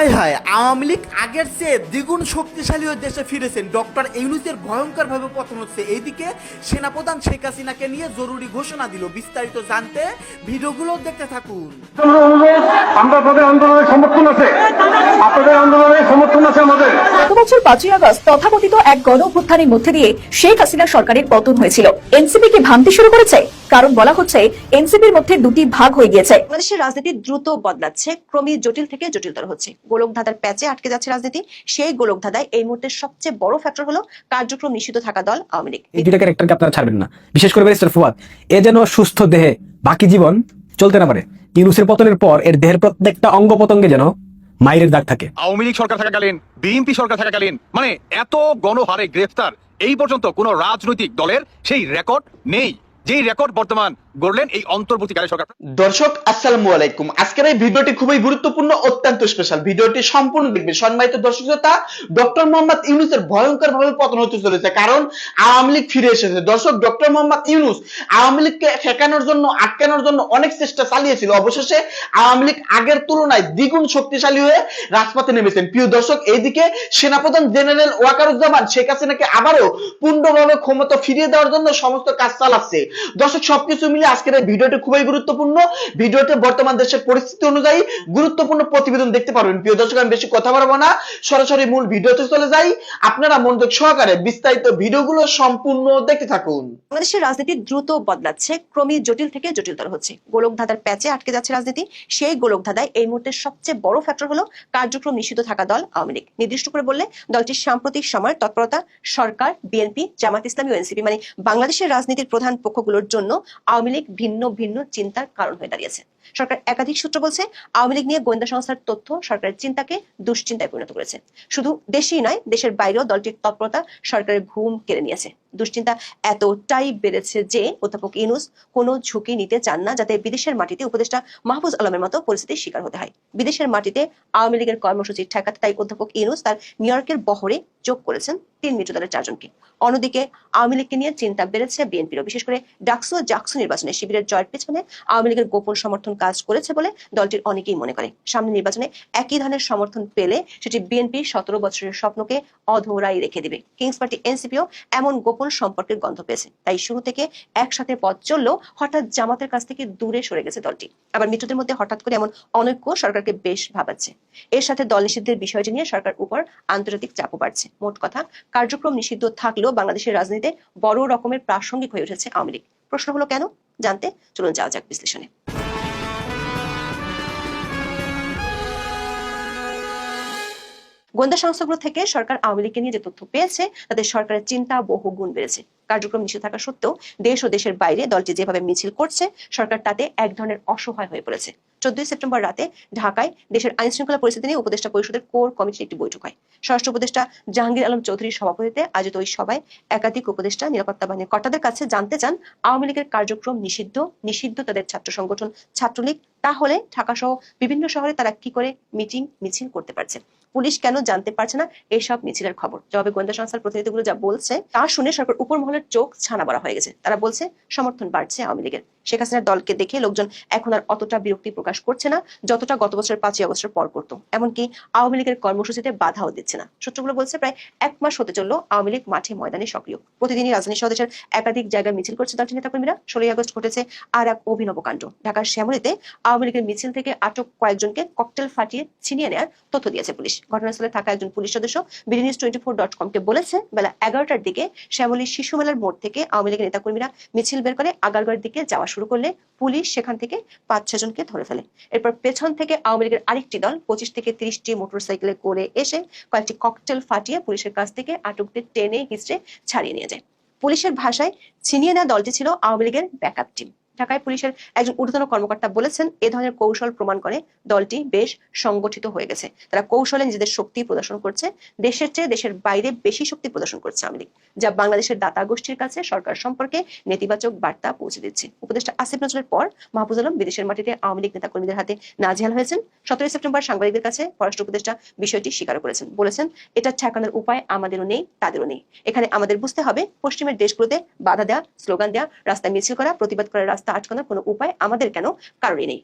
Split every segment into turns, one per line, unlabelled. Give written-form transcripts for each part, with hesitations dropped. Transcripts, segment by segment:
হায় হায়, আওয়ামী লীগ আগের চেয়ে দ্বিগুণ শক্তিশালী হয়ে দেশে ফিরেছেন। ডক্টর ইউনূসের ভয়ঙ্করভাবে পতন হচ্ছে। এইদিকে সেনাপ্রধান শেখ হাসিনাকে নিয়ে জরুরি ঘোষণা দিল। বিস্তারিত জানতে ভিডিওগুলো দেখতে থাকুন।
আমরা তাদের আন্দোলনের সমর্থন আছে, আপনাদের আন্দোলনের সমর্থন আছে আমাদের।
গত বছর 5ই আগস্ট তথাকথিত এক গণ অভ্যুত্থানের মধ্যে দিয়ে শেখ হাসিনা সরকারের পতন হয়েছিল। এনসিপি কি ভাঙতে শুরু করেছে? কারণ বলা হচ্ছে এনসিপির মধ্যে দুটি ভাগ হয়ে গিয়েছে।
বাংলাদেশের রাজনীতি দ্রুত বদলাচ্ছে, ক্রমেই জটিল থেকে জটিলতর হচ্ছে। গোলকধাঁধার প্যাচে আটকে যাচ্ছে রাজনীতি। সেই গোলকধাঁধায় এই মুহূর্তে সবচেয়ে বড় ফ্যাক্টর হলো কার্যক্রম নিষিদ্ধ থাকা দল আওয়ামী লীগ।
এই দুইটা ক্যারেক্টারকে আপনারা ছাড়বেন না, বিশেষ করে ব্যারিস্টার ফুয়াদ। এ যেন সুস্থ দেহে বাকি জীবন চলতে না পারে। ইউনূসের পতনের পর এর দেহের প্রত্যেকটা অঙ্গ প্রত্যঙ্গে যেন মাইরের দাগ থাকে।
আওয়ামী লীগ সরকার থাকাকালীন, বিএনপি সরকার থাকাকালীন মানে এত গণহারে গ্রেফতার এই পর্যন্ত কোন রাজনৈতিক দলের সেই রেকর্ড নেই, যেই রেকর্ড বর্তমান গড়লেন এই অন্তর্বর্তীকালীন সরকার।
দর্শক আসসালামু আলাইকুম। আজকের এই ভিডিওটি খুবই গুরুত্বপূর্ণ, অত্যন্ত স্পেশাল। ভিডিওটি সম্পূর্ণ দেখবেন। সম্মানিত দর্শক শ্রোতা, ডক্টর মোহাম্মদ ইউনূসের ভয়ঙ্করভাবে পতন হতে চলেছে, কারণ আওয়ামী লীগ ফিরে এসেছে। দর্শক, ডক্টর মোহাম্মদ ইউনূস আওয়ামী লীগকে ঠেকানোর জন্য, আটকানোর জন্য অনেক চেষ্টা চালিয়েছিল। অবশেষে আওয়ামী লীগ আগের তুলনায় দ্বিগুণ শক্তিশালী হয়ে রাজপথে নেমেছেন। প্রিয় দর্শক, এইদিকে সেনাপ্রধান জেনারেল ওয়াকারুজ্জামান শেখ হাসিনাকে আবারও পূর্ণভাবে ক্ষমতা ফিরিয়ে দেওয়ার জন্য সমস্ত কাজ চালাচ্ছে। দর্শক, সবকিছু মিলে আজকের এই ভিডিওটি খুবই গুরুত্বপূর্ণ। ভিডিওতে বর্তমান দেশের পরিস্থিতি অনুযায়ী গুরুত্বপূর্ণ প্রতিবেদন দেখতে পারবেন। প্রিয় দর্শক, আমি বেশি কথা বাড়াবো না, সরাসরি মূল ভিডিওতে চলে যাই। আপনারা মনোযোগ সহকারে বিস্তারিত ভিডিওগুলো সম্পূর্ণ দেখতে থাকুন।
বাংলাদেশের রাজনীতি দ্রুত বদলাচ্ছে, ক্রমেই জটিল থেকে জটিলতর হচ্ছে। গোলকধাঁধার প্যাচে আটকে যাচ্ছে রাজনীতি। সেই গোলকধাঁধায় এই মুহূর্তে সবচেয়ে বড় ফ্যাক্টর হলো কার্যক্রম নিষিদ্ধ থাকা দল আওয়ামী লীগ। নির্দিষ্ট করে বললে দলটির সাম্প্রতিক সময়ের তৎপরতা সরকার, বিএনপি, জামাত ইসলামী ও এনসিপি মানে বাংলাদেশের রাজনীতির প্রধান পক্ষগুলোর জন্য আওয়ামী লীগ ভিন্ন ভিন্ন চিন্তার কারণ হয়ে দাঁড়িয়েছে। সরকার একাধিক সূত্র বলছে আওয়ামী লীগ নিয়ে গোয়েন্দা সংস্থার তথ্য সরকারের চিন্তাকে দুশ্চিন্তায় পরিণত করেছে। শুধু দেশেই নয়, দেশের বাইরেও দলটির তৎপরতা সরকারের ঘুম কেড়ে নিয়েছে। দুশ্চিন্তা এতটাই বেড়েছে যে অধ্যাপক ইউনূস কোনো ঝুঁকি নিতে চান না, যাতে বিদেশের মাটিতে উপদেষ্টা মাহফুজ আলমের মতো পরিস্থিতির শিকার হতে হয়। বিদেশের মাটিতে আওয়ামী লীগের কর্মসূচি ঠেকাতে তাই অধ্যাপক ইউনূস তার নিউ ইয়র্কের বহরে যোগ করেছেন 3 মিত্র দলের 4 জনকে। অন্যদিকে আওয়ামী লীগকে নিয়ে চিন্তা বেড়েছে বিএনপিরও। বিশেষ করে ডাকসু ও জাকসু নির্বাচনে শিবিরের জয়ের পেছনে আওয়ামী লীগের গোপন সমর্থন কাজ করেছে বলে দলটির অনেকেই মনে করে। সামনে নির্বাচনে একই ধরনের সমর্থন পেলে সেটি বিএনপির 17 বছরের স্বপ্নকে অধরাই রেখে দিবে। কিংস পার্টি এনসিপিও এমন গোপন সম্পর্কের গন্ধ পেয়েছে। তাই শুরু থেকে একসাথে পথ চললেও হঠাৎ জামাতের কাছ থেকে দূরে সরে গেছে দলটি। আবার মিত্রদের মধ্যে হঠাৎ করে এমন অনৈক্য সরকারকে বেশ ভাবাচ্ছে। এর সাথে দল নিষিদ্ধের বিষয়টি নিয়ে সরকার উপর আন্তর্জাতিক চাপও বাড়ছে। মোট কথা, কার্যক্রম নিষিদ্ধ থাকলেও বাংলাদেশের রাজনীতিতে বড় রকমের প্রাসঙ্গিক হয়ে উঠেছে আওয়ামী লীগ। প্রশ্ন হলো কেন? জানতে চলুন যাওয়া যাক বিশ্লেষণে। গোয়েন্দা সংস্থাগুলো থেকে সরকার আওয়ামী লীগকে নিয়ে যে তথ্য পেয়েছে তাতে সরকারের চিন্তা বহু গুণ বেড়েছে। কার্যক্রম নিষিদ্ধ থাকা সত্ত্বেও দেশ ও দেশের বাইরে দলটি যেভাবে মিছিল করছে, সরকার তাতে এক ধরনের অসহায় হয়ে পড়েছে। 14 সেপ্টেম্বর রাতে ঢাকায় দেশের আইন শৃঙ্খলা পরিস্থিতি নিয়ে উপদেষ্টা পরিষদের কোর কমিটির একটি বৈঠক হয়। স্বরাষ্ট্র উপদেষ্টা জাহাঙ্গীর আলম চৌধুরীর সভাপতিত্বে আয়োজিত ওই সভায় একাধিক উপদেষ্টা নিরাপত্তা বাহিনীর কর্তাদের কাছে জানতে চান আওয়ামী লীগের কার্যক্রম নিষিদ্ধ তাদের ছাত্র সংগঠন ছাত্রলীগ, তাহলে ঢাকা সহ বিভিন্ন শহরে তারা কি করে মিটিং মিছিল করতে পারছে, পুলিশ কেন জানতে পারছে না এইসব মিছিলের খবর। জবাবে গোয়েন্দা সংস্থার প্রতিনিধিগুলো যা বলছে তা শুনে সরকার উপর মহলের চোখ ছানা বড়া হয়ে গেছে। তারা বলছে সমর্থন বাড়ছে আওয়ামী লীগের। শেখ হাসিনার দলকে দেখে লোকজন এখন আর অতটা বিরক্তি প্রকাশ করছে না যতটা গত বছরের 5ই আগস্টের পর করতো। এমনকি আওয়ামী লীগের কর্মসূচিতে বাধাও দিচ্ছে না। সূত্রগুলো বলছে প্রায় 1 মাস হতে চললো আওয়ামী লীগ মাঠে ময়দানে সক্রিয়। প্রতিদিনই রাজধানী সহ দেশের একাধিক জায়গায় মিছিল করছে দলটির নেতাকর্মীরা। 16ই আগস্ট ঘটেছে আর এক অভিনব কাণ্ড। ঢাকার শ্যামলীতে আওয়ামী লীগের মিছিল থেকে আটক কয়েকজনকে ককটেল ফাটিয়ে ছিনিয়ে নেওয়ার তথ্য দিয়েছে পুলিশ। ঘটনাস্থলে থাকা একজন পুলিশ সদস্য বিডিনিউজ24.com-কে বলেছে বেলা 11টার দিকে শ্যামলী শিশু মেলার মোড় থেকে আওয়ামী লীগের নেতাকর্মীরা মিছিল বের করে আগারগাঁওয়ের দিকে যাওয়া শুরু করলে পুলিশ সেখান থেকে 5-6 জনকে ধরে ফেলে। এরপর পেছন থেকে আওয়ামী লীগের আরেকটি দল 25 থেকে 30টি মোটরসাইকেলে করে এসে কয়েকটি ককটেল ফাটিয়ে পুলিশের কাছ থেকে আটকদের টেনে হিঁচড়ে ছাড়িয়ে নিয়ে যায়। পুলিশের ভাষায় ছিনিয়ে নেওয়া দলটি ছিল আওয়ামী লীগের ব্যাকআপ টিম। ঢাকায় পুলিশের একজন ঊর্ধ্বতন কর্মকর্তা বলেছেন এ ধরনের কৌশল প্রমাণ করে দলটি বেশ সংগঠিত হয়ে গেছে। তারা কৌশলে নিজেদের শক্তি প্রদর্শন করছে, দেশের চেয়ে দেশের বাইরে বেশি শক্তি প্রদর্শন করছে আওয়ামী লীগ, যা বাংলাদেশের দাতা গোষ্ঠীর কাছে সরকার সম্পর্কে নেতিবাচক বার্তা পৌঁছে দিচ্ছে। উপদেষ্টা আসিফ নজরুলের পর মাহফুজ আলম বিদেশের মাটিতে আওয়ামী লীগ নেতাকর্মীদের হাতে নাজেহাল হয়েছেন। 17 সেপ্টেম্বর সাংবাদিকদের কাছে পররাষ্ট্র উপদেষ্টা বিষয়টি স্বীকার করেছেন। বলেছেন এটা ঠেকানোর উপায় আমাদেরও নেই, তাদেরও নেই। এখানে আমাদের বুঝতে হবে পশ্চিমের দেশগুলোতে বাধা দেওয়া, স্লোগান দেওয়া, রাস্তায় মিছিল করা, প্রতিবাদ করার রাস্তা আটকানোর কোনো উপায় আমাদের কেন কারোরই নেই।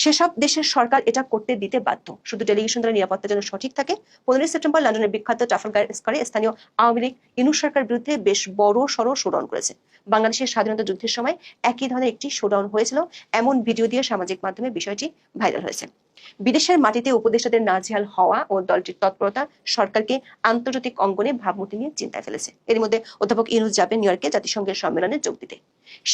সেসব দেশের সরকার এটা করতে দিতে বাধ্য। শুধু ডেলিগেশন দ্বারা নিরাপত্তা যেন সঠিক থাকে। 15 সেপ্টেম্বর লন্ডনের বিখ্যাত ট্রাফালগার স্কয়ারে স্থানীয় আওয়ামী লীগ ইউনূস সরকারের বিরুদ্ধে বেশ বড় সড় শোডাউন করেছে। বাংলাদেশের স্বাধীনতা যুদ্ধের সময় একই ধরনের একটি শোডাউন হয়েছিল, এমন ভিডিও দিয়ে সামাজিক মাধ্যমে বিষয়টি ভাইরাল হয়েছে। বিদেশের মাটিতে উপদেষ্টাদের নাজেহাল হওয়া ও দলটির তৎপরতা সরকারকে আন্তর্জাতিক অঙ্গনে ভাবমূর্তি নিয়ে চিন্তায় ফেলেছে। এর মধ্যে অধ্যাপক ইউনূস যাবেন নিউ ইয়র্কে জাতিসংঘের সম্মেলনে যোগ দিতে।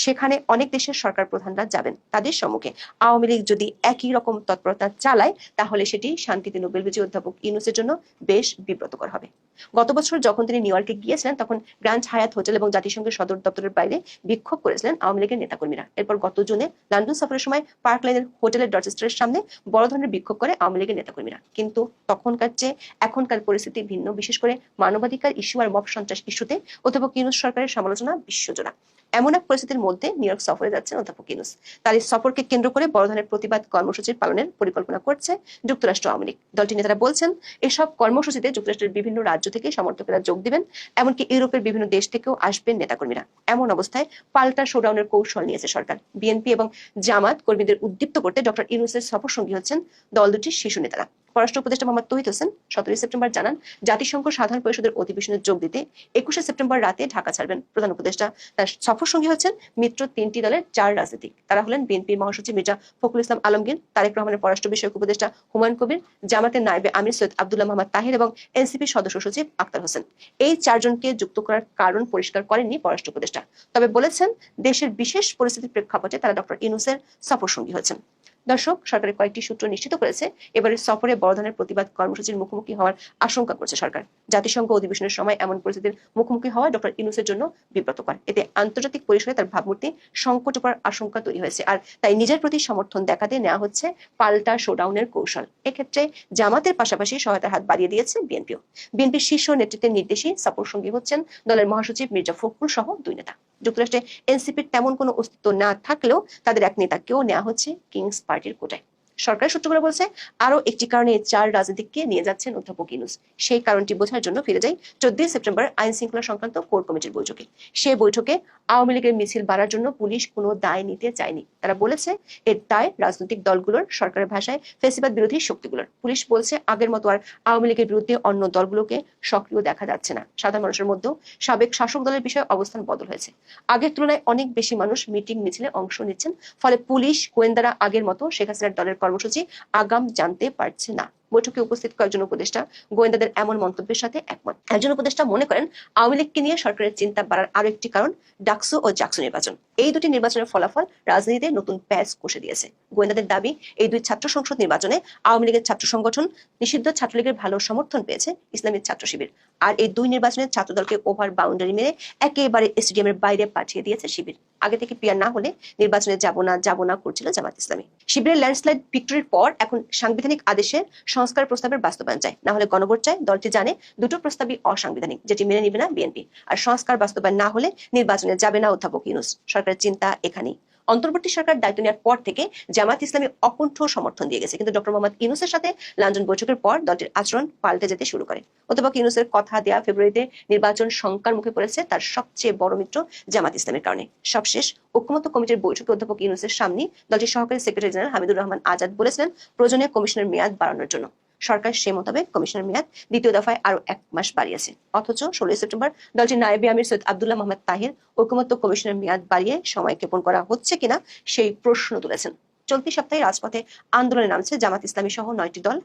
সেখানে অনেক দেশের সরকার প্রধানরা যাবেন। তাদের সম্মুখে আওয়ামী লীগ যদি একই রকম তৎপরতা চালায় তাহলে সেটি শান্তিতে নোবেল বিজয়ী অধ্যাপক ইউনূসের জন্য বেশ বিব্রতকর হবে। গত বছর যখন তিনি নিউ ইয়র্কে গিয়েছিলেন তখন গ্র্যান্ড হায়াত হোটেল এবং জাতিসংঘের সদর দপ্তরের বাইরে বিক্ষোভ করেছিলেন আওয়ামী লীগের নেতাকর্মীরা। এরপর গত জুনে লন্ডন সফরের সময় পার্ক লাইনের হোটেলের ডরচেস্টারের সামনে বড় ধরনের বিক্ষোভ করে আওয়ামী লীগের নেতাকর্মীরা। কিন্তু তখনকার চেয়ে এখনকার পরিস্থিতি ভিন্ন, বিশেষ করে মানবাধিকার ইস্যু আর মব সন্ত্রাস ইস্যুতে অধ্যাপক ইউনূস সরকারের সমালোচনা বিশ্বজোড়া। এমন এক পরিস্থিতির মধ্যে নিউ ইয়র্ক সফরে যাচ্ছেন অধ্যাপক ইউনূস। তার এই সফরকে কেন্দ্র করে বড় ধরনের প্রতিবাদ কর্মসূচির পালনের পরিকল্পনা করছে যুক্তরাষ্ট্র আওয়ামী লীগ। দলটির নেতারা বলছেন এসব কর্মসূচিতে যুক্তরাষ্ট্রের বিভিন্ন রাজ্য থেকে সমর্থকেরা যোগ দিবেন, এমনকি ইউরোপের বিভিন্ন দেশ থেকেও আসবেন নেতাকর্মীরা। এমন অবস্থায় পাল্টা শোডাউনের কৌশল নিয়েছে সরকার। বিএনপি এবং জামাত কর্মীদের উদ্দীপ্ত করতে ডক্টর ইউনূসের সফর সঙ্গী হচ্ছেন দল দুটির শীর্ষ নেতারা। পররাষ্ট্র উপদেষ্টা মোহাম্মদ তৌহিদ হোসেন 17 সেপ্টেম্বর জানান জাতিসংঘ সাধারণ পরিষদের অধিবেশনে যোগ দিতে 21 সেপ্টেম্বর রাতে ঢাকা ছাড়বেন প্রধান উপদেষ্টা। তার সফর সঙ্গী হচ্ছেন মিত্র 3টি দলের 4 রাজনীতিক। তারা হলেন বিএনপির মহাসচিব মির্জা ফখরুল ইসলাম আলমগীর, তারেক রহমানের পররাষ্ট্র বিষয়ক উপদেষ্টা হুমায়ুন কবির, জামাতের নায়েবে আমির সৈয়দ আব্দুল্লাহ মোহাম্মদ তাহির এবং এনসিপির সদস্য সচিব আক্তার হোসেন। এই 4 জনকে যুক্ত করার কারণ পরিষ্কার করেননি পররাষ্ট্র উপদেষ্টা, তবে বলেছেন দেশের বিশেষ পরিস্থিতির প্রেক্ষাপটে তারা ডক্টর ইউনূসের সফর সঙ্গী হচ্ছেন। দর্শক, সরকারের কয়েকটি সূত্র নিশ্চিত করেছে এবারের সফরে বড় ধরনের প্রতিবাদ কর্মসূচির মুখোমুখি হওয়ার আশঙ্কা করছে সরকার। জাতিসংঘ অধিবেশনের সময় এমন পরিস্থিতির মুখোমুখি হওয়া ডক্টর ইউনূসের জন্য বিব্রতকর। এতে আন্তর্জাতিক পরিসরে তার ভাবমূর্তি সংকটে পড়ার আশঙ্কা তৈরি হয়েছে, আর তাই নিজের প্রতি সমর্থন দেখাতে নেওয়া হচ্ছে পাল্টা শোডাউনের কৌশল। এক্ষেত্রে জামাতের পাশাপাশি সহায়তার হাত বাড়িয়ে দিয়েছে বিএনপিও। বিএনপির শীর্ষ নেতৃত্বের নির্দেশে সফর সঙ্গী হচ্ছেন দলের মহাসচিব মির্জা ফখরুল সহ 2 নেতা। যুক্তরাষ্ট্রে এনসিপির তেমন কোনো অস্তিত্ব না থাকলেও তাদের এক নেতাকেও নেওয়া হচ্ছে কিংস পার্টির কোটায়। সরকারি সূত্রগুলো বলছে আরো একটি কারণে 4 রাজনীতিককে নিয়ে যাচ্ছেন অধ্যাপক ইউনূস। সেই কারণটি বোঝার জন্য ফিরে যাই 14 সেপ্টেম্বর আইন শৃঙ্খলা সংক্রান্ত কোর কমিটির বৈঠকে। সেই বৈঠকে আওয়ামী লীগের মিছিল বাড়ার জন্য পুলিশ কোনো দায় নিতে চায়নি। তারা বলেছে এর দায় রাজনৈতিক দলগুলোর, সরকারের ভাষায় ফেসিবাদ বিরোধী শক্তিগুলোর। পুলিশ বলছে আগের মতো আর আওয়ামী লীগের বিরুদ্ধে অন্য দলগুলোকে সক্রিয় দেখা যাচ্ছে না। সাধারণ মানুষের মধ্যেও সাবেক শাসক দলের বিষয়ে অবস্থান বদল হয়েছে। আগের তুলনায় অনেক বেশি মানুষ মিটিং মিছিলে অংশ নিচ্ছেন, ফলে পুলিশ গোয়েন্দারা আগের মতো শেখ হাসিনার দলের কর্মসূচি আগাম জানতে পারছে না। বৈঠকে উপস্থিত কয়েকজন উপদেষ্টা গোয়েন্দাদের এমন মন্তব্যের সাথে একমত। একজন উপদেষ্টা মনে করেন আওয়ামী লীগকে নিয়ে সরকারের চিন্তা বাড়ার আরো একটি কারণ ডাকসু ও জাকসু নির্বাচন। এই দুটি নির্বাচনের ফলাফল রাজনীতিতে নতুন প্যাচ কষে দিয়েছে। গোয়েন্দাদের দাবি এই 2 ছাত্র সংসদ নির্বাচনে আওয়ামী লীগের ছাত্র সংগঠন নিষিদ্ধ ছাত্রলীগের ভালো সমর্থন পেয়েছে ইসলামী ছাত্র শিবির, আর এই 2 নির্বাচনের ছাত্রদলকে ওভার বাউন্ডারি মেরে একেবারে স্টেডিয়ামের বাইরে পাঠিয়ে দিয়েছে শিবির। আগে থেকে পিয়ার না হলে নির্বাচনে যাব না করছিল জামাত ইসলামী। শিবিরের ল্যান্ডস্লাইড ভিক্টরির পর এখন সাংবিধানিক আদেশের সংস্কার প্রস্তাবের বাস্তবায়ন চায়, না হলে গণভোট চায়। দলটি জানে দুটো প্রস্তাবই অসাংবিধানিক, যেটি মেনে নিবে না বিএনপি। আর সংস্কার বাস্তবায়ন না হলে নির্বাচনে যাবে না অধ্যাপক ইউনূস। সরকারের চিন্তা এখানেই। অন্তর্বর্তী সরকার দায়িত্ব নেওয়ার পর থেকে জামাত ইসলামী অকুণ্ঠ সমর্থন দিয়ে গেছে, কিন্তু ডক্টর মোহাম্মদ ইউনূসের সাথে লন্ডন বৈঠকের পর দলটির আচরণ পাল্টে যেতে শুরু করে। অধ্যাপক ইউনূসের কথা দেয়া ফেব্রুয়ারিতে নির্বাচন শঙ্কার মুখে পড়েছে তার সবচেয়ে বড় মিত্র জামাত ইসলামের কারণে। সবশেষ ঐক্যমত্য কমিটির বৈঠকে অধ্যাপক ইউনূসের সামনে দলটির সহকারী সেক্রেটারি জেনারেল হামিদুর রহমান আজাদ বলেছিলেন প্রয়োজনে কমিশনের মেয়াদ বাড়ানোর জন্য। সরকার সে মোতাবেক কমিশনের মেয়াদ দ্বিতীয় দফায় আরো 1 মাস বাড়িয়েছে। অথচ 16 সেপ্টেম্বর দলটির নায়েবে আমির সৈয়দ আব্দুল্লাহ মোহাম্মদ তাহির ঐকমত্য কমিশনের মেয়াদ বাড়িয়ে সময় ক্ষেপণ করা হচ্ছে কিনা সেই প্রশ্ন তুলেছেন। চলতি সপ্তাহে রাজপথে আন্দোলনে নামছে জামাত ইসলামী সহ 9টি দল।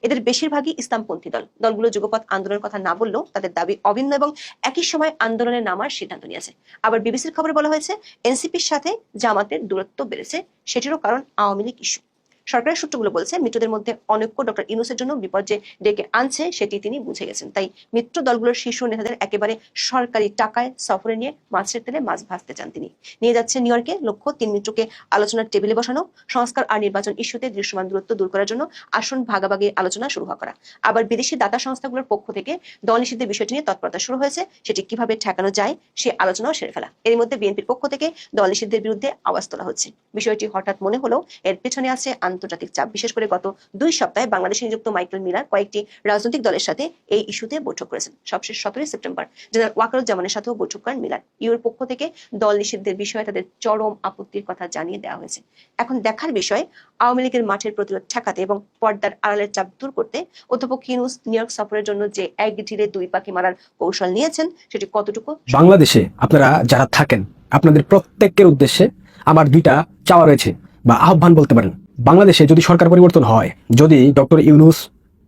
এদের বেশিরভাগই ইসলামপন্থী দল। দলগুলো যুগপৎ আন্দোলনের কথা না বললেও তাদের দাবি অভিন্ন এবং একই সময় আন্দোলনে নামার সিদ্ধান্ত নিয়েছে। আবার বিবিসির খবরে বলা হয়েছে এনসিপির সাথে জামাতের দূরত্ব বেড়েছে, সেটিরও কারণ আওয়ামী লীগ ইস্যু। সরকারের সূত্রগুলো বলছে মিত্রদের মধ্যে অনৈক্য ডক্টর ইউনূসের জন্য বিপদ যে ডেকে আনছে সেটি তিনি বুঝে গেছেন। তাই মিত্র দলগুলোর শীর্ষ নেতাদের একেবারে সরকারি টাকায় সফরে নিয়ে মাছের তেলে মাছ ভাজতে চান তিনি। নিয়ে যাচ্ছে নিউ ইয়র্কে। লক্ষ্য 3 মিত্রকে আলোচনার টেবিলে বসানো, সংস্কার আর নির্বাচন ইস্যুতে দৃশ্যমান দূরত্ব দূর করার জন্য আসন ভাগাভাগি আলোচনা শুরু করা। আবার বিদেশি দাতা সংস্থাগুলোর পক্ষ থেকে দল নিষিদ্ধের বিষয়টি নিয়ে তৎপরতা শুরু হয়েছে, সেটি কিভাবে ঠেকানো যায় সে আলোচনাও সেরে ফেলা। এর মধ্যে বিএনপির পক্ষ থেকে দল নিষিদ্ধের বিরুদ্ধে আওয়াজ তোলা হচ্ছে। বিষয়টি হঠাৎ মনে হলেও এর পেছনে আছে আন্তর্জাতিক চাপ। বিশেষ করে গত 2 সপ্তাহে বাংলাদেশে নিযুক্ত মাইকেল মিলার কয়েকটি রাজনৈতিক দলের সাথে এই ইস্যুতে বৈঠক করেছেন। সবশেষ 17 সেপ্টেম্বর জেনারেল ওয়াকারুজ্জামানের সাথেও বৈঠক করেন মিলার। ইউর পক্ষ থেকে দল নিষিদ্ধের বিষয়ে তাদের চরম আপত্তির কথা জানিয়ে দেওয়া হয়েছে। এখন দেখার বিষয় আওয়ামী লীগের মাঠের প্রতিরোধ ঠেকাতে এবং পর্দার আড়ালের চাপ দূর করতে অধ্যাপক ইউনূস নিউ ইয়র্ক সফরের জন্য যে এক ঢিলে 2 পাখি মারার কৌশল নিয়েছেন সেটি কতটুকু।
বাংলাদেশে আপনারা যারা থাকেন আপনাদের প্রত্যেকের উদ্দেশ্যে আমার 2টা চাওয়া রয়েছে বা আহ্বান বলতে পারেন। বাংলাদেশে যদি সরকার পরিবর্তন হয়, যদি ডক্টর ইউনূস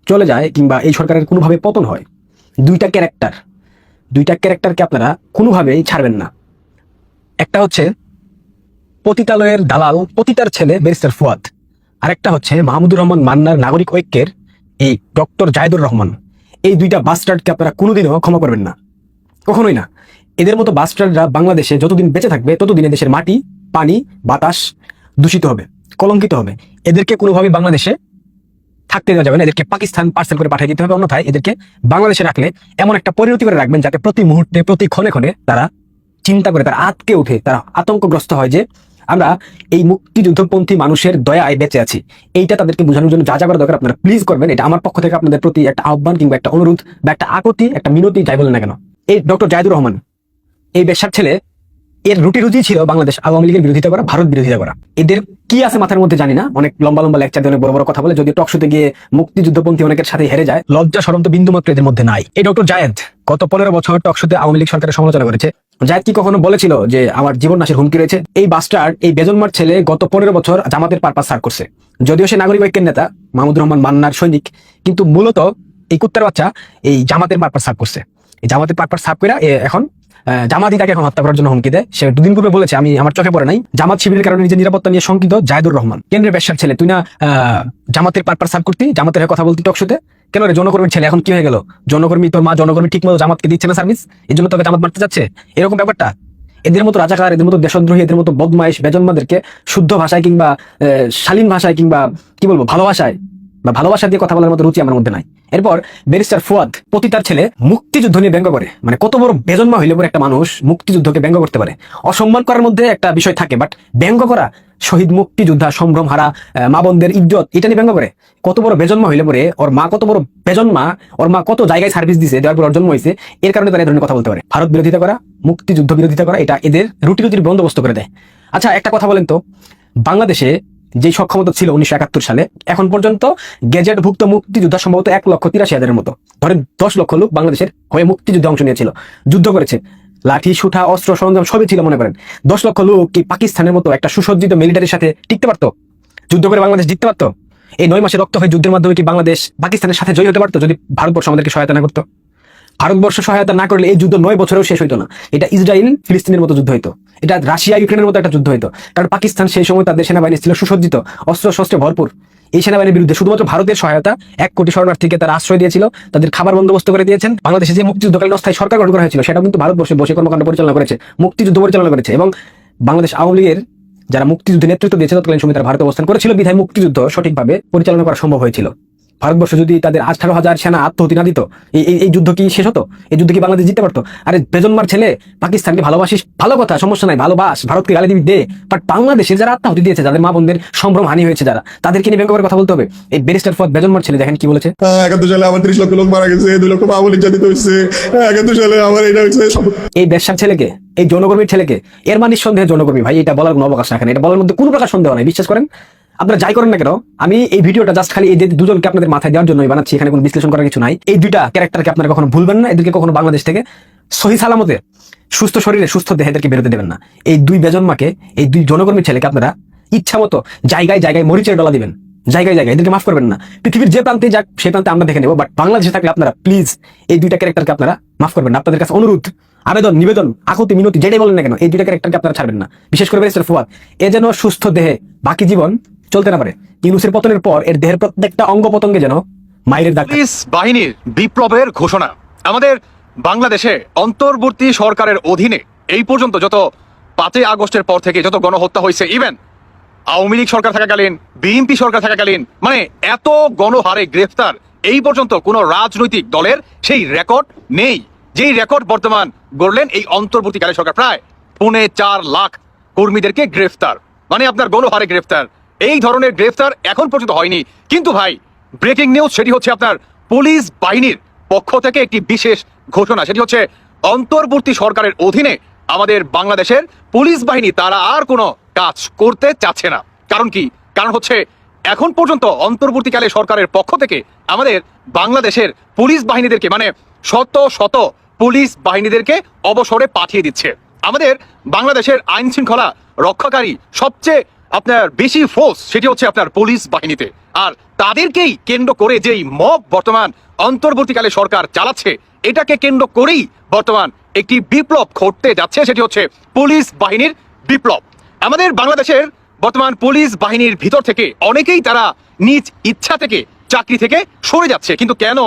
চলে যায় কিংবা এই সরকারের কোনোভাবে পতন হয়, 2টা ক্যারেক্টারকে আপনারা কোনোভাবেই ছাড়বেন না। একটা হচ্ছে পতিতালয়ের দালাল পতিতার ছেলে ব্যারিস্টার ফুয়াদ, আরেকটা হচ্ছে মাহমুদুর রহমান মান্নার নাগরিক ঐক্যের এই ডক্টর জায়েদুর রহমান। এই 2টা বাস্টার্ডকে আপনারা কোনোদিনও ক্ষমা করবেন না, কখনোই না। এদের মতো বাস্টার্ডরা বাংলাদেশে যতদিন বেঁচে থাকবে ততদিন দেশের মাটি, পানি, বাতাস দূষিত হবে, কলঙ্কিত হবে। এদেরকে কোনোভাবেই বাংলাদেশে থাকতে দেওয়া যাবে না। এদেরকে পাকিস্তান পার্সেল করে পাঠিয়ে দিতে হবে, অন্যথায় এদেরকে বাংলাদেশে রাখলে এমন একটা পরিণতি করে রাখবেন যাতে প্রতি মুহূর্তে প্রতি ক্ষণে ক্ষণে তারা চিন্তা করে, তারা আতকে উঠে, তারা আতঙ্কগ্রস্ত হয় যে আমরা এই মুক্তিযুদ্ধপন্থী মানুষের দয়ায় বেঁচে আছি। এইটা তাদেরকে বোঝানোর জন্য যা যা করা দরকার আপনারা প্লিজ করবেন। এটা আমার পক্ষ থেকে আপনাদের প্রতি একটা আহ্বান কিংবা একটা অনুরোধ বা একটা আকতি, একটা মিনতি, যাই বলেন না কেন। এই ডক্টর জায়েদুর রহমান এই বেশ্যার ছেলে, এর রুটি ছিল বাংলাদেশ আওয়ামী লীগের বিরোধিতা করা, ভারত বিরোধিতা করা। এদের কি আছে মাথার মধ্যে জানি না, অনেক লম্বা লম্বা লেকচার দিয়ে অনেক বড় বড় কথা বলে, যদি টকশোতে গিয়ে মুক্তিযুদ্ধপন্থী অনেকের সাথে হেরে যায়, লজ্জা শরম তো বিন্দু মাত্র এদের মধ্যে নাই। এই ডক্টর জায়েদ গত 15 বছর টকশোতে আওয়ামী লীগ সরকারের সমালোচনা করেছে। জায়েদ কি কখনো বলেছিল যে আমার জীবন নাশের হুমকি রয়েছে? এই বাস্টার্ড, এই বেজন্মার ছেলে গত 15 বছর জামাতের পারপাস সার্ভ করছে। যদিও সে নাগরিক ঐক্যের নেতা, মাহমুদুর রহমান মান্নার সৈনিক, কিন্তু মূলত এই কুত্তার বাচ্চা এই জামাতের পারপাস সার্ভ করছে। এই জামাতের পারপাস সার্ভ করে এখন জামাতই তাকে এখন হত্যা করার জন্য হুমকি দেয়। সে 2 দিন পূর্বে বলেছে, আমি আমার চোখে পড়ে নাই, জামাত শিবিরের কারণে নিজের নিরাপত্তা নিয়ে শঙ্কিত জায়েদুর রহমান। কেন্দ্রের বেশ্যার ছেলে, তুই না জামাতের পারপাস সার্ভ করতি, জামাতের হয়ে কথা বলতি টকশোতে, কেন রে? জনকর্মীর ছেলে এখন কি হয়ে গেল? জনকর্মী, তোর মা জনকর্মী ঠিক মতো জামাতকে দিচ্ছে না সার্ভিস, এই জন্য তোকে জামাত মারতে যাচ্ছে, এরকম ব্যাপারটা। এদের মতো রাজাকার, এদের মতো দেশদ্রোহী, এদের মতো বদমাইশ বেজন্মাদেরকে শুদ্ধ ভাষায় কিংবা শালীন ভাষায় কিংবা কি বলবো ভালোবাসায় বা ভালোবাসা দিয়ে কথা বলার মতো রুচি আমার মধ্যে নাই। এরপর ব্যারিস্টার ফুয়াদ, পতিতার ছেলে, মুক্তিযুদ্ধ নিয়ে ব্যঙ্গ করে। মানে কত বড় বেজন্মা হইলে পরে একটা মানুষ মুক্তিযুদ্ধকে ব্যঙ্গ করতে পারে? অসম্মান করার মধ্যে একটা বিষয় থাকে, বাট ব্যঙ্গ করা, শহীদ মুক্তিযোদ্ধা, সম্ভ্রম হারা মা বোনদের ইজ্জত, এটা নিয়ে ব্যঙ্গ করে। কত বড় বেজন্মা হইলে পরে, ওর মা কত বড় বেজন্মা, ওর মা কত জায়গায় সার্ভিস দিছে, দেওয়ার পর ওর জন্ম হয়েছে, এর কারণে তারা এই ধরনের কথা বলতে পারে। ভারত বিরোধিতা করা, মুক্তিযুদ্ধ বিরোধিতা করা, এটা এদের রুটির বন্দোবস্ত করে দেয়। আচ্ছা, একটা কথা বলেন তো, বাংলাদেশে যে সক্ষমতা ছিল 1971 সালে, এখন পর্যন্ত গেজেটভুক্ত মুক্তিযোদ্ধা সম্ভবত 1,83,000-এর মতো। ধরেন 10 লক্ষ লোক বাংলাদেশের হয়ে মুক্তিযুদ্ধে অংশ নিয়েছিল, যুদ্ধ করেছে, লাঠি সুঠা অস্ত্র সরঞ্জাম সবই ছিল। মনে করেন 10 লক্ষ লোক কি পাকিস্তানের মতো একটা সুসজ্জিত মিলিটারির সাথে টিকতে পারতো? যুদ্ধ করে বাংলাদেশ জিততে পারতো? এই 9 মাসে রক্ত হয়ে যুদ্ধের মাধ্যমে কি বাংলাদেশ পাকিস্তানের সাথে জয়ী হতে পারতো যদি ভারতবর্ষ আমাদেরকে সহায়তা না করতো? ভারতবর্ষ সহায়তা না করলে এই যুদ্ধ 9 বছরেও শেষ হইতো না। এটা ইসরায়েল ফিলিস্তিনের মতো যুদ্ধ হইতো, এটা রাশিয়া ইউক্রেনের মতো একটা যুদ্ধ হইতো। কারণ পাকিস্তান সেই সময় তাদের সেনাবাহিনী ছিল সুসজ্জিত, অস্ত্র শস্ত্রে ভরপুর। এই সেনাবাহিনীর বিরুদ্ধে শুধুমাত্র ভারতের সহায়তা, 1 কোটি শরণার্থীকে তারা আশ্রয় দিয়েছিল, তাদের খাবার বন্দোবস্ত করে দিয়েছেন। বাংলাদেশে যে মুক্তিযুদ্ধকালীন অস্থায়ী সরকার গঠন করা হয়েছিল, সেটাও কিন্তু ভারতবর্ষে বসে কর্মকাণ্ড পরিচালনা করেছে, মুক্তিযুদ্ধ পরিচালনা করেছে। এবং বাংলাদেশ আওয়ামী লীগের যারা মুক্তিযুদ্ধে নেতৃত্ব দিয়েছে তৎকালীন সময় তারা ভারতে অবস্থান করেছিল, বিধায় মুক্তিযুদ্ধ সঠিকভাবে পরিচালনা করা সম্ভব হয়েছিল। ভারতবর্ষ যদি তাদের 18,000 সেনা আত্মহতি না দিত, এই যুদ্ধ কি শেষ হতো? এই যুদ্ধ কি বাংলাদেশ জিততে পারতো? আরে বেজন্মার ছেলে, পাকিস্তানকে ভালোবাসিস, ভালো কথা, সমস্যা নাই, ভালোবাস, ভারতকে গালি দিবি দে, বাট বাংলাদেশে যারা আত্মহতি দিয়েছে, যাদের মা বোনদের সম্ভ্রম হানি হয়েছে, যারা, তাদেরকে নিয়ে ব্যঙ্গ করে কথা বলতে হবে। এই ব্যারিস্টার ফুয়াদ বেজন্মার ছেলে দেখেন কি বলেছে,
71 সালে আমার 30 লক্ষ লোক মারা গেছে, 2 লক্ষ আওয়ামী লীগ জাতিত হয়েছে, 71 সালে আমার এটা হয়েছে।
এই ব্যবসার ছেলেকে, এই জনকর্মীর ছেলেকে, এর মানে নিঃসন্দেহে জনকর্মী ভাই, এটা বলার কোনো অবকাশ রাখেন, এটা বলার মধ্যে কোনো প্রকার সন্দেহ নাই। বিশ্বাস করেন, আপনারা যাই করেন না কেন, আমি এই ভিডিওটা জাস্ট খালি এই দুজনকে আপনাদের মাথায় দেওয়ার জন্যই বানাচ্ছি, এখানে কোনো বিশ্লেষণ করার কিছু নাই। এই 2টা ক্যারেক্টারকে আপনারা কখনো ভুলবেন না, এদেরকে কখনো বাংলাদেশ থেকে সহি সালামতে সুস্থ শরীরে সুস্থ দেহে এদেরকে বেরোতে দেবেন না। এই 2 বেজন্মাকে, এই 2 জনকর্মীর ছেলেকে আপনারা ইচ্ছা মতো জায়গায় জায়গায় মরিচের ডলা দিবেন, জায়গায় জায়গায়, এদেরকে মাফ করবেন না। পৃথিবীর যে প্রান্তে যাক সেই প্রান্তে আমরা দেখে নেবো, বাট বাংলাদেশে থাকলে আপনারা প্লিজ এই 2টা ক্যারেক্টারকে আপনারা মাফ করবেন না। আপনাদের কাছে অনুরোধ, আবেদন, নিবেদন, আকুতি, মিনতি, যেটাই বলেন না কেন, এই 2টা ক্যারেক্টারকে আপনারা ছাড়বেন না। বিশেষ করে ব্যারিস্টার ফুয়াদ, এ যেন সুস্থ দেহে বাকি জীবন চলতে না পারে। ইউনূসের পতনের পর এর দেহের প্রত্যেকটা অঙ্গ প্রত্যঙ্গে যেন মায়ের দাগ।
পুলিশ বাহিনীর বিপ্লবের ঘোষণা। আমাদের বাংলাদেশে অন্তর্বর্তী সরকারের অধীনে এই পর্যন্ত যত 5ই আগস্টের পর থেকে যত গণহত্যা হয়েছে, ইভেন আওয়ামী লীগ সরকার থাকাকালীন, বিএনপি সরকার থাকাকালীন, মানে এত গণহারে গ্রেফতার এই পর্যন্ত কোন রাজনৈতিক দলের সেই রেকর্ড নেই, যেই রেকর্ড বর্তমান গড়লেন এই অন্তর্বর্তীকালীন সরকার। প্রায় 4.25 লাখ কর্মীদেরকে গ্রেফতার, মানে আপনার গণহারে গ্রেফতার। এই ধরনের গ্রেফতার এখন পর্যন্ত হয়নি। কিন্তু ভাই, ব্রেকিং নিউজ সেটি হচ্ছে আপনার পুলিশ বাহিনীর পক্ষ থেকে একটি বিশেষ ঘোষণা। সেটি হচ্ছে অন্তর্বর্তী সরকারের অধীনে আমাদের বাংলাদেশের পুলিশ বাহিনী তারা আর কোনো কাজ করতে চাচ্ছে না। কারণ কি? কারণ হচ্ছে এখন পর্যন্ত অন্তর্বর্তীকালে সরকারের পক্ষ থেকে আমাদের বাংলাদেশের পুলিশ বাহিনীদেরকে মানে শত শত পুলিশ বাহিনীদেরকে অবসরে পাঠিয়ে দিচ্ছে। আমাদের বাংলাদেশের আইন শৃঙ্খলা রক্ষাকারী সবচেয়ে আপনার বেশি ফোর্স সেটি হচ্ছে আপনার পুলিশ বাহিনীতে। আর তাদেরকেই কেন্দ্র করে যেই মব বর্তমান অন্তর্বর্তীকালে সরকার চালাচ্ছে, এটাকে কেন্দ্র করেই বর্তমান একটি বিপ্লব ঘটতে যাচ্ছে, সেটি হচ্ছে পুলিশ বাহিনীর বিপ্লব। আমাদের বাংলাদেশের বর্তমান পুলিশ বাহিনীর ভিতর থেকে অনেকেই তারা নিজ ইচ্ছা থেকে চাকরি থেকে সরে যাচ্ছে। কিন্তু কেন?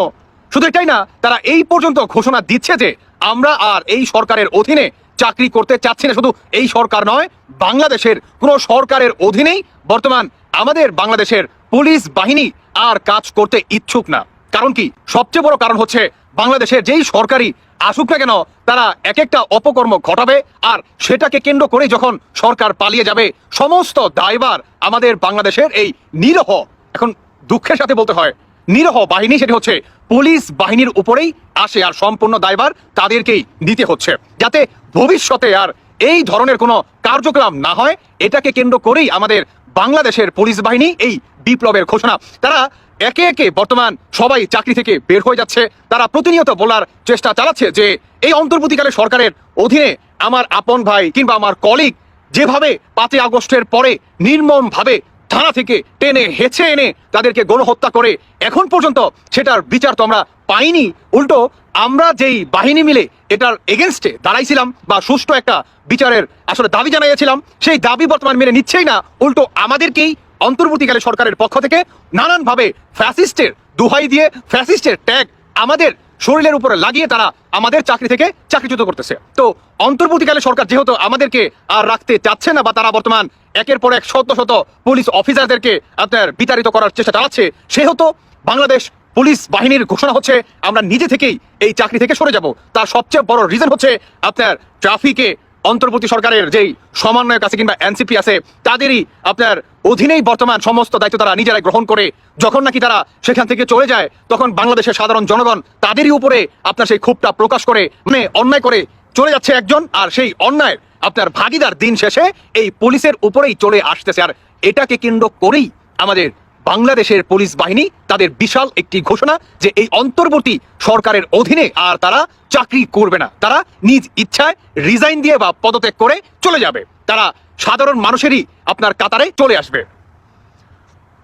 শুধু এটাই না, তারা এই পর্যন্ত ঘোষণা দিচ্ছে যে আমরা আর এই সরকারের অধীনে চাকরি করতে চাচ্ছি না। শুধু এই সরকার নয়, বাংলাদেশের কোনো সরকারের অধীনেই বর্তমান আমাদের বাংলাদেশের পুলিশ বাহিনী আর কাজ করতে ইচ্ছুক না। কারণ কি? সবচেয়ে বড় কারণ হচ্ছে বাংলাদেশের যেই সরকারি আসুক না কেন, তারা এক একটা অপকর্ম ঘটাবে, আর সেটাকে কেন্দ্র করে যখন সরকার পালিয়ে যাবে, সমস্ত দায়ভার আমাদের বাংলাদেশের এই নিরহ, এখন দুঃখের সাথে বলতে হয়, নিরহ বাহিনী সেটি হচ্ছে পুলিশ বাহিনীর উপরেই আসে, আর সম্পূর্ণ দায়ভার তাদেরকেই নিতে হচ্ছে। যাতে ভবিষ্যতে আর এই ধরনের কোনো কার্যক্রম না হয়, এটাকে কেন্দ্র করেই আমাদের বাংলাদেশের পুলিশ বাহিনী এই বিপ্লবের ঘোষণা। তারা একে একে বর্তমান সবাই চাকরি থেকে বের হয়ে যাচ্ছে। তারা প্রতিনিয়ত বলার চেষ্টা চালাচ্ছে যে এই অন্তর্বর্তীকালে সরকারের অধীনে আমার আপন ভাই কিংবা আমার কলিগ যেভাবে 5ই আগস্টের পরে নির্মমভাবে থানা থেকে টেনে হেঁচে এনে তাদেরকে গণহত্যা করে এখন পর্যন্ত সেটার বিচার তো আমরা পাইনি। উল্টো আমরা যেই বাহিনী মিলে এটার এগেনস্টে দাঁড়াইছিলাম বা সুষ্ঠু একটা বিচারের আসলে দাবি জানাইছিলাম, সেই দাবি বর্তমান মেনে নিচ্ছেই না। উল্টো আমাদেরকেই অন্তর্বর্তীকালে সরকারের পক্ষ থেকে নানানভাবে ফ্যাসিস্টের দোহাই দিয়ে ফ্যাসিস্টের ট্যাগ আমাদের শরীরের উপরে লাগিয়ে তারা আমাদের চাকরি থেকে চাকরিচ্যুত করতেছে। তো অন্তর্বর্তীকালে সরকার যেহেতু আমাদেরকে আর রাখতে চাচ্ছে না, বা তারা বর্তমান একের পর এক শত শত পুলিশ অফিসারদেরকে আপনার বিতাড়িত করার চেষ্টা চালাচ্ছে, সেহেতু বাংলাদেশ পুলিশ বাহিনীর ঘোষণা হচ্ছে আমরা নিজে থেকেই এই চাকরি থেকে সরে যাব। তার সবচেয়ে বড় রিজন হচ্ছে আপনার ট্রাফিকে অন্তর্বর্তী সরকারের যেই সমন্বয়ক আছে কিংবা এনসিপি আছে, তাদেরই আপনার অধীনেই বর্তমান সমস্ত দায়িত্ব তারা নিজেরাই গ্রহণ করে। যখন নাকি তারা সেখান থেকে চলে যায়, তখন বাংলাদেশের সাধারণ জনগণ তাদেরই উপরে আপনার সেই ক্ষোভটা প্রকাশ করে, মানে অন্যায় করে চলে যাচ্ছে একজন, আর সেই অন্যায় আপনার ভাগিদার দিন শেষে এই পুলিশের উপরেই চলে আসতেছে। আর এটাকে কেন্দ্র করেই আমাদের বাংলাদেশের পুলিশ বাহিনী তাদের বিশাল একটি ঘোষণা যে এই অন্তর্বর্তী সরকারের অধীনে আর তারা চাকরি করবে না। তারা নিজ ইচ্ছায় রিজাইন দিয়ে বা পদত্যাগ করে চলে যাবে। তারা সাধারণ মানুষেরই আপনার কাতারে চলে আসবে।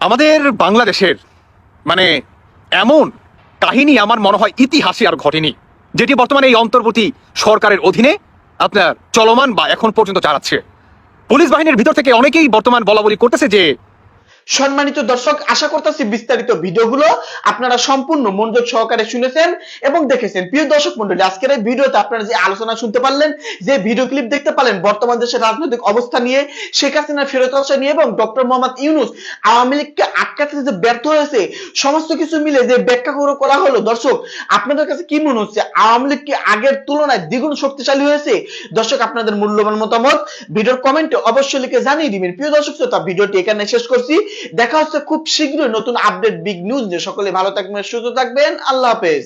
আমাদের বাংলাদেশের মানে এমন কাহিনী আমার মনে হয় ইতিহাসে আর ঘটেনি, যেটি বর্তমানে এই অন্তর্বর্তী সরকারের অধীনে আপনার চলমান বা এখন পর্যন্ত চালাচ্ছে। পুলিশ বাহিনীর ভিতর থেকে অনেকেই বর্তমান বলা বলি করতেছে যে
সম্মানিত দর্শক, আশা করতেছি বিস্তারিত ভিডিওগুলো আপনারা সম্পূর্ণ মনোযোগ সহকারে শুনেছেন এবং দেখেছেন। প্রিয় দর্শক মন্ডলী, আজকের এই ভিডিওতে আপনারা যে আলোচনা শুনতে পারলেন, যে ভিডিও ক্লিপ দেখতে পারলেন বর্তমান দেশের রাজনৈতিক অবস্থা নিয়ে, শেখ হাসিনা ফেরত আসা নিয়ে এবং ডক্টর মোহাম্মদ ইউনূস আওয়ামী লীগকে আটকাতে যে ব্যর্থ হয়েছে, সমস্ত কিছু মিলে যে ব্যাখ্যা করা হলো, দর্শক আপনাদের কাছে কি মনে হচ্ছে? আওয়ামী লীগ কি আগের তুলনায় দ্বিগুণ শক্তিশালী হয়েছে? দর্শক আপনাদের মূল্যবান মতামত ভিডিওর কমেন্টে অবশ্যই লিখে জানিয়ে দিবেন। প্রিয় দর্শক শ্রোতা, ভিডিওটি এখানে শেষ করছি। দেখা হচ্ছে খুব শীঘ্রই নতুন আপডেট বিগ নিউজ নিয়ে। সকলে ভালো থাকবেন, সুস্থ থাকবেন। আল্লাহ হাফেজ।